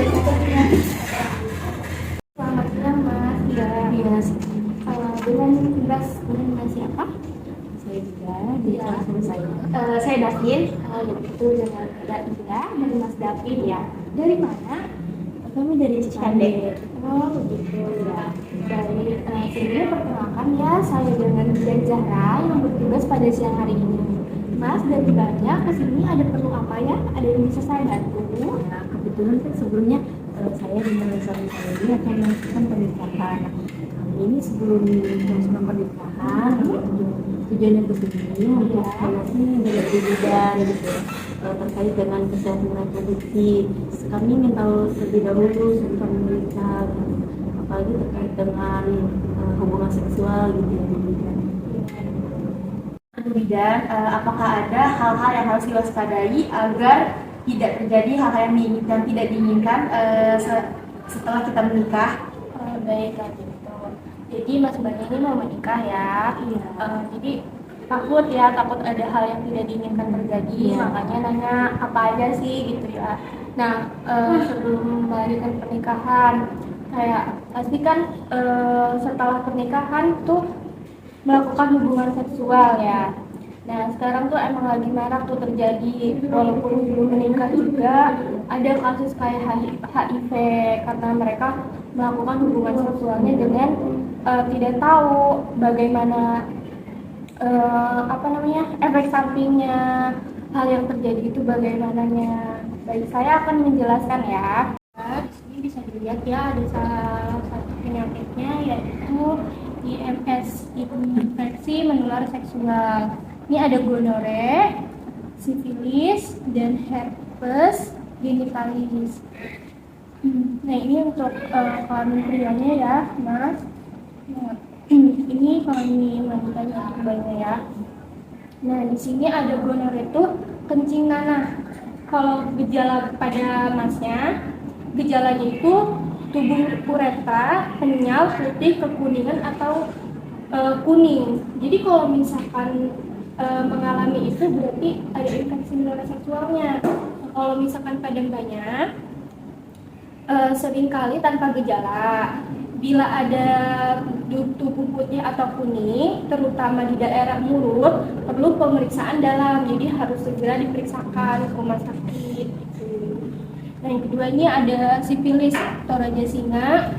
Selamat siang Mas. Ya. Iya, Dengan dengan siapa? saya juga dijelaskan saya. Saya Davin. Begitu dengan Kak Ida dari Mas Davin ya. Dari mana? Kami dari Cikande. Oh begitu ya. Baik. Sebelumnya perkenalkan ya, saya dengan Dian Zahra yang bertugas pada siang hari ini. Mas dari banyak kesini ada perlu apa ya? Ada yang bisa saya bantu? Nah, kebetulan kan sebelumnya saya dengan suami saya ini akan melakukan pernikahan. Kami ini sebelum melakukan pernikahan, tujuannya ke sini untuk mengenai dari bidan gitu, terkait dengan kesehatan reproduksi. Kami ingin tahu lebih dahulu sebelum menikah, apalagi terkait dengan hubungan seksual gitu ya. Bidan, apakah ada hal-hal yang harus diwaspadai agar tidak terjadi hal-hal yang tidak diinginkan setelah kita menikah? Baiklah gitu. Jadi Mas Bani ini mau menikah ya. Jadi takut ada hal yang tidak diinginkan terjadi, makanya nanya apa aja sih gitu ya. Nah, sebelum melanjutkan pernikahan, kayak pasti kan setelah pernikahan tuh melakukan hubungan seksual ya. Nah sekarang tuh emang lagi marak tuh terjadi, walaupun belum menikah juga ada kasus kayak HIV karena mereka melakukan hubungan seksualnya dengan tidak tahu bagaimana efek sampingnya, hal yang terjadi itu bagaimananya. Baik, saya akan menjelaskan ya. Di sini bisa dilihat ya ada salah satu penyakitnya yaitu IMS, infeksi menular seksual. Ini ada gonore, sifilis, dan herpes genitalis. Nah ini untuk kelamin prianya ya, Mas. Nah, ini kelamin wanitanya banyak ya. Nah di sini ada gonore itu kencing nanah. Kalau gejala pada Masnya, gejalanya itu tubuh uretra, kenyal, putih, kekuningan atau kuning. Jadi kalau misalkan mengalami itu berarti ada infeksi menular seksualnya. Kalau misalkan pada mbaknya seringkali tanpa gejala. Bila ada tubuh putih atau kuning, terutama di daerah mulut, perlu pemeriksaan dalam. Jadi harus segera diperiksakan ke rumah sakit. Nah yang kedua ini ada sifilis atau raja singa.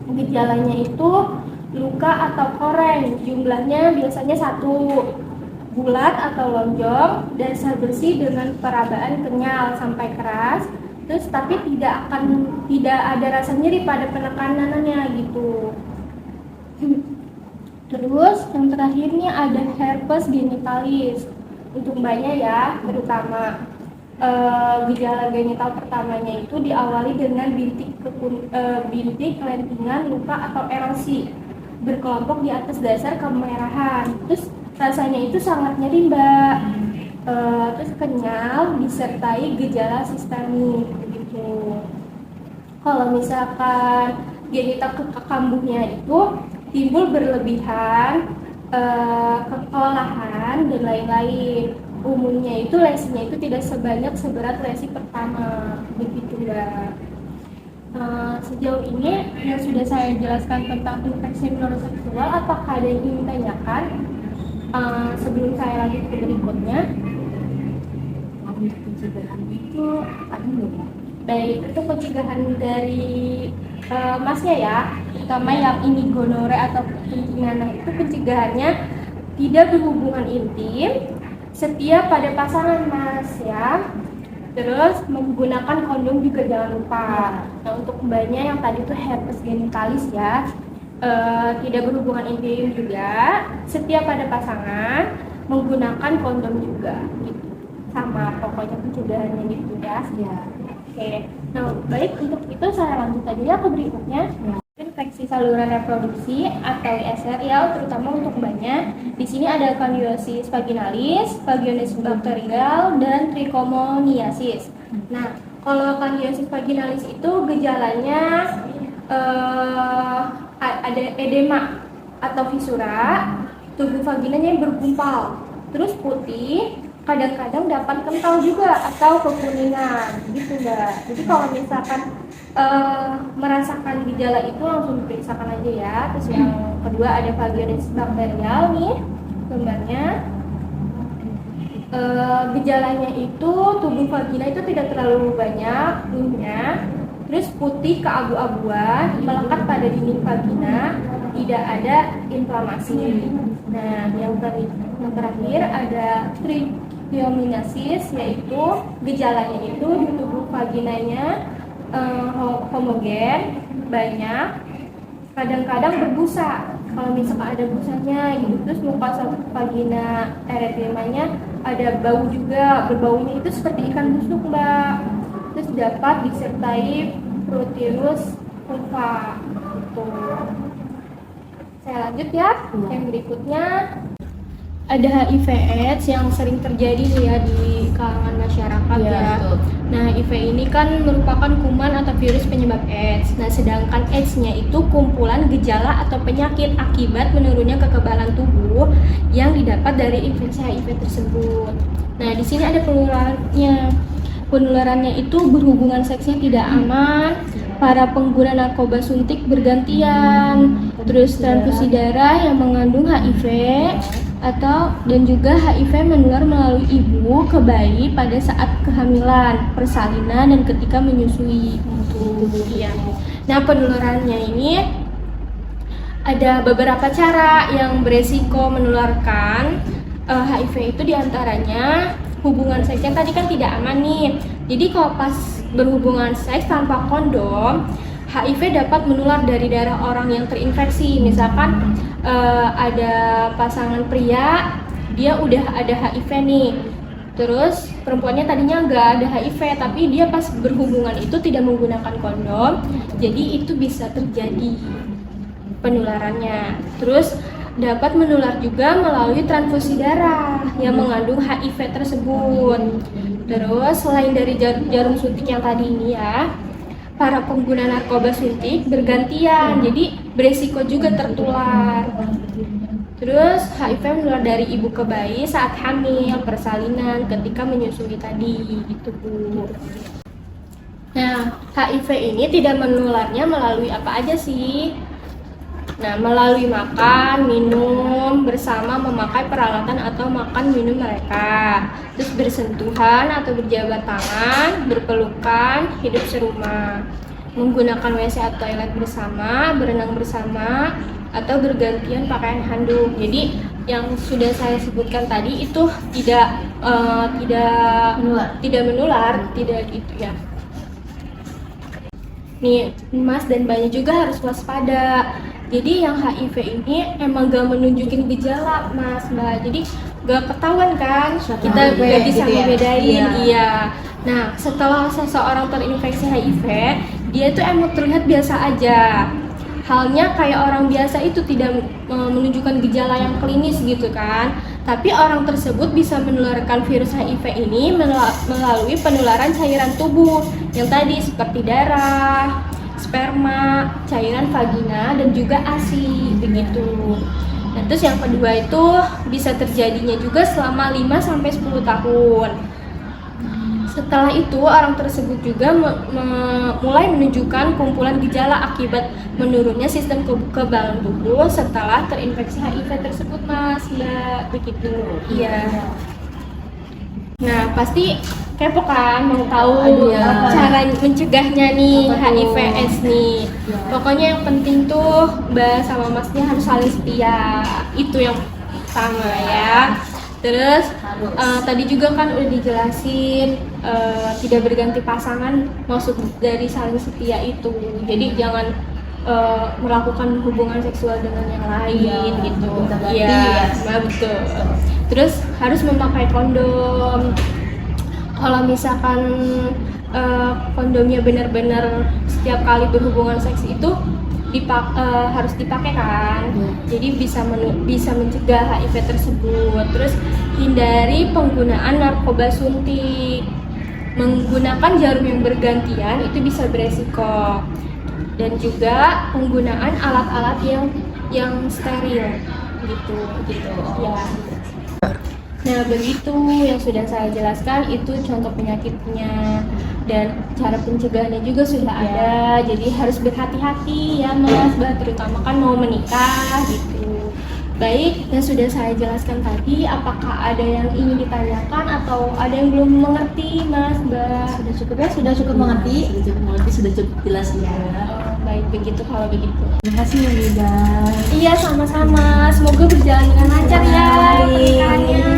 Gejalanya itu luka atau koreng, jumlahnya biasanya 1, bulat atau lonjong, dasar bersih dengan perabaan kenyal sampai keras, terus tapi tidak ada rasa nyeri pada penekanannya gitu. Terus yang terakhirnya ada herpes genitalis. Untuk mbaknya ya, terutama gejala genital pertamanya itu diawali dengan bintik, kelentingan, luka atau erosi berkelompok di atas dasar kemerahan. Terus rasanya itu sangat nyeri mbak, terus kenyal disertai gejala sistemik begitu. Kalau misalkan genital kambuhnya itu timbul berlebihan, kelelahan dan lain-lain. Umumnya itu lesinya itu tidak sebanyak seberat lesi pertama begitu mbak. Sejauh ini yang sudah saya jelaskan tentang infeksi menular seksual, apakah ada yang ingin ditanyakan sebelum saya lanjut ke berikutnya? Untuk pencegahan itu ada nggak ya? Baik, untuk pencegahan dari masnya ya, terutama yang ini gonore atau kencing nanah, itu pencegahannya tidak berhubungan intim, setia pada pasangan mas ya. Terus menggunakan kondom juga jangan lupa. Nah untuk mbaknya yang tadi itu herpes genitalis ya, tidak berhubungan intim juga, setia pada pasangan, menggunakan kondom juga gitu. Sama pokoknya pencegahannya gitu ya. Oke. Nah baik, untuk itu saya lanjut aja ya ke berikutnya. Infeksi saluran reproduksi atau ISR ya, terutama untuk mbaknya. Di sini ada Candidiosis vaginalis, Vaginosis bakterial, dan Trichomoniasis. Nah, kalau Candidiosis vaginalis itu gejalanya ada edema atau fisura, tubuh vaginanya yang bergumpal, terus putih, kadang-kadang dapat kental juga atau kekuningan gitu Mbak. Jadi kalau misalkan merasakan gejala itu langsung diperiksakan aja ya. Terus yang kedua ada vaginosis bakterial nih gambarnya. Gejalanya itu tubuh vagina itu tidak terlalu banyak bulunya, terus putih keabu-abuan, melekat pada dinding vagina, tidak ada inflamasi. Nah, yang terakhir ada trichomoniasis, yaitu gejalanya itu di tubuh vaginanya homogen, banyak, kadang-kadang berbusa. Kalau misalkan ada busanya gitu, terus mukosa vagina erythemanya ada bau juga, berbaunya itu seperti ikan busuk Mbak. Terus dapat disertai proteinus pulpa gitu. Saya lanjut ya. Yang berikutnya ada HIV/AIDS yang sering terjadi nih ya di kalangan masyarakat ya. Betul. Nah, HIV ini kan merupakan kuman atau virus penyebab AIDS. Nah, sedangkan AIDS-nya itu kumpulan gejala atau penyakit akibat menurunnya kekebalan tubuh yang didapat dari infeksi HIV tersebut. Nah, di sini ada penularannya. Penularannya itu berhubungan seksnya tidak aman, para pengguna narkoba suntik bergantian, terus transfusi darah yang mengandung HIV dan juga HIV menular melalui ibu ke bayi pada saat kehamilan, persalinan dan ketika menyusui. Iya. Nah, penularannya ini ada beberapa cara yang beresiko menularkan HIV itu, diantaranya hubungan seksnya tadi kan tidak aman nih. Jadi kalau pas berhubungan seks tanpa kondom, HIV dapat menular dari darah orang yang terinfeksi. Misalkan ada pasangan pria, dia udah ada HIV nih, terus perempuannya tadinya nggak ada HIV, tapi dia pas berhubungan itu tidak menggunakan kondom, jadi itu bisa terjadi penularannya. Terus dapat menular juga melalui transfusi darah yang mengandung HIV tersebut. Terus selain dari jarum suntik yang tadi ini ya, para pengguna narkoba suntik bergantian, jadi beresiko juga tertular. Terus HIV menular dari ibu ke bayi saat hamil, persalinan, ketika menyusui tadi, gitu Bu. Nah, HIV ini tidak menularnya melalui apa aja sih? Nah, melalui makan, minum, bersama memakai peralatan atau makan minum mereka. Terus bersentuhan atau berjabat tangan, berpelukan, hidup serumah. Menggunakan WC atau toilet bersama, berenang bersama, atau bergantian pakai handuk. Jadi yang sudah saya sebutkan tadi itu tidak menular, tidak gitu ya. Nih, Mas dan Mbaknya juga harus waspada. Jadi yang HIV ini emang gak menunjukin gejala Mas Mbak, jadi gak ketahuan kan, kita gak bisa ngebedain. Iya. Nah, setelah seseorang terinfeksi HIV, dia tuh emang terlihat biasa aja. Halnya kayak orang biasa itu tidak menunjukkan gejala yang klinis gitu kan. Tapi orang tersebut bisa menularkan virus HIV ini melalui penularan cairan tubuh yang tadi seperti darah, sperma, cairan vagina, dan juga ASI begitu. Nah, terus yang kedua itu bisa terjadinya juga selama 5-10 tahun. Setelah itu orang tersebut juga mulai menunjukkan kumpulan gejala akibat menurunnya sistem kekebalan tubuh setelah terinfeksi HIV tersebut Mas Mbak, begitu. Iya. Nah, pasti kepo kan mau tahu cara mencegahnya nih HIV/AIDS nih. Pokoknya yang penting tuh Mbak sama Masnya harus saling setia, itu yang pertama ya. Terus tadi juga kan udah dijelasin tidak berganti pasangan, maksud dari saling setia itu. Jadi jangan melakukan hubungan seksual dengan yang lain gitu. Iya, betul. Terus harus memakai kondom. Kalau misalkan kondomnya benar-benar setiap kali berhubungan seks itu harus dipakai kan, jadi bisa mencegah HIV tersebut. Terus hindari penggunaan narkoba suntik, menggunakan jarum yang bergantian itu bisa beresiko, dan juga penggunaan alat-alat yang steril gitu ya. Nah, begitu yang sudah saya jelaskan itu contoh penyakitnya dan cara pencegahannya juga sudah ada. Jadi harus berhati-hati ya Mas, terutama kan mau menikah gitu. Baik, yang sudah saya jelaskan tadi, apakah ada yang ingin ditanyakan atau ada yang belum mengerti Mas, Mbak? Sudah cukup ya, sudah cukup mengerti, sudah cukup jelas ya. Oh, baik, begitu kalau begitu. Terima kasih ya Lida. Iya, sama-sama. Semoga berjalan dengan lancar ya pernikahannya.